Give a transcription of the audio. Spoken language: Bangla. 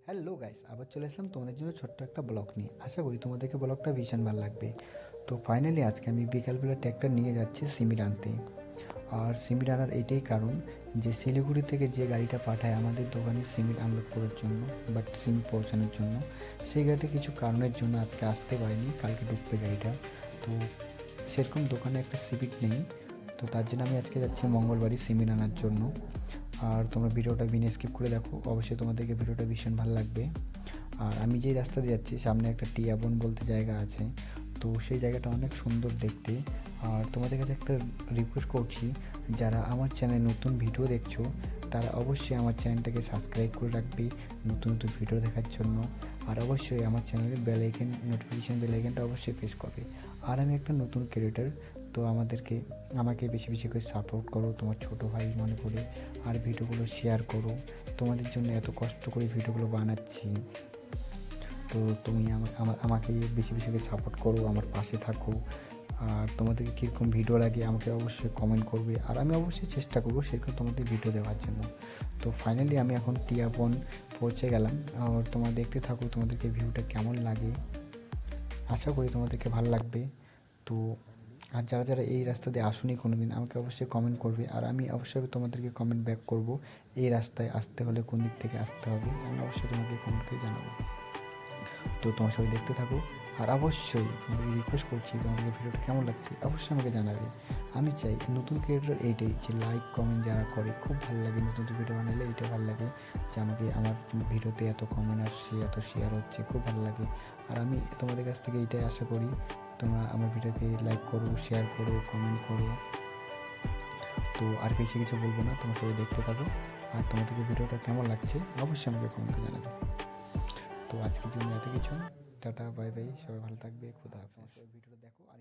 হ্যালো গাইস, আবার চলে আসলাম তোমাদের জন্য ছোট্ট একটা ব্লগ নিয়ে। আশা করি তোমাদেরকে ব্লগটা ভীষণ ভালো লাগবে। তো ফাইনালি আজকে আমি বিকালবেলা ট্র্যাক্টর নিয়ে যাচ্ছি সিমেন্ট আনতে। আর সিমেন্ট আনার এইটাই কারণ যে শিলিগুড়ি থেকে যে গাড়িটা পাঠায় আমাদের দোকানে সিমেন্ট আনলোড করার জন্য, বাট সিমেন্ট পৌঁছানোর জন্য, সেই গাড়িটা কিছু কারণের জন্য আজকে আসতে পারেনি, কালকে ঢুকবে গাড়িটা। তো সেরকম দোকানে একটা সিমেন্ট নেই, তো তার জন্য আমি আজকে যাচ্ছি মঙ্গলবারই সিমেন্ট আনার জন্য। আর তোমরা ভিডিওটা বিনা স্কিপ করে দেখো, অবশ্যই তোমাদেরকে ভিডিওটা ভীষণ ভালো লাগবে। আর আমি যেই রাস্তা দিয়ে যাচ্ছি সামনে একটা টিয়া বন বলতে জায়গা আছে, তো সেই জায়গাটা অনেক সুন্দর দেখতে। আর তোমাদের কাছে একটা রিকোয়েস্ট করছি, যারা আমার চ্যানেলে নতুন ভিডিও দেখছো তারা অবশ্যই আমার চ্যানেলটাকে সাবস্ক্রাইব করে রাখবে নতুন নতুন ভিডিও দেখার জন্য। আর অবশ্যই আমার চ্যানেলের বেল আইকন, নোটিফিকেশান বেল আইকনটা অবশ্যই প্রেস করবে। আর আমি একটা নতুন ক্রিয়েটার, তো আমাকে বেশি বেশি করে সাপোর্ট করো তোমার ছোটো ভাই মনে করে। আর ভিডিওগুলো শেয়ার করো, তোমাদের জন্য এত কষ্ট করে ভিডিওগুলো বানাচ্ছি। তো তুমি আমাকে বেশি বেশি করে সাপোর্ট করো, আমার পাশে থাকো। আর তোমাদেরকে কীরকম ভিডিও লাগে আমাকে অবশ্যই কমেন্ট করবে, আর আমি অবশ্যই চেষ্টা করবো সেরকম তোমাদের ভিডিও দেওয়ার জন্য। তো ফাইনালি আমি এখন টিয়া বন পৌঁছে গেলাম। আর তোমরা দেখতে থাকো তোমাদেরকে ভিউটা কেমন লাগে। আশা করি তোমাদেরকে ভালো লাগবে। তো আর যারা যারা এই রাস্তা দিয়ে আসুনি কোনো দিন আমাকে অবশ্যই কমেন্ট করবে, আর আমি অবশ্যই তোমাদেরকে কমেন্ট ব্যাক করব। এই রাস্তায় আসতে হলে কোন দিক থেকে আসতে হবে আমি অবশ্যই তোমাকে কমেন্ট করে জানাবো। তো তোমার সবাই দেখতে থাকো। আর অবশ্যই তোমাদেরকে রিকোয়েস্ট করছি, তোমাদেরকে ভিডিওটা কেমন লাগছে অবশ্যই আমাকে জানাবে। আমি চাই নতুন ক্রিয়েটর এইটাই, যে লাইক কমেন্ট যারা করে খুব ভালো লাগে, নতুন নতুন ভিডিও বানালে এইটা ভালো লাগে যে আমার ভিডিওতে এত কমেন্ট আসছে, এত শেয়ার হচ্ছে, খুব ভালো লাগে। আর আমি তোমাদের কাছ থেকে এইটাই আশা করি, তোমরা আমার ভিডিওকে লাইক করো, শেয়ার করো, কমেন্ট করো। তো আর বেশি কিছু বলবো না, তোমরা সবাই দেখতে থাকো। আর তোমাদেরকে ভিডিওটা কেমন লাগছে অবশ্যই আমাকে কমেন্টে জানাবে। তো আজকের জন্য এত কিছু। টাটা, বাই বাই, সবাই ভালো থাকবে, খুদা হাফেজ। ভিডিওটা দেখো আর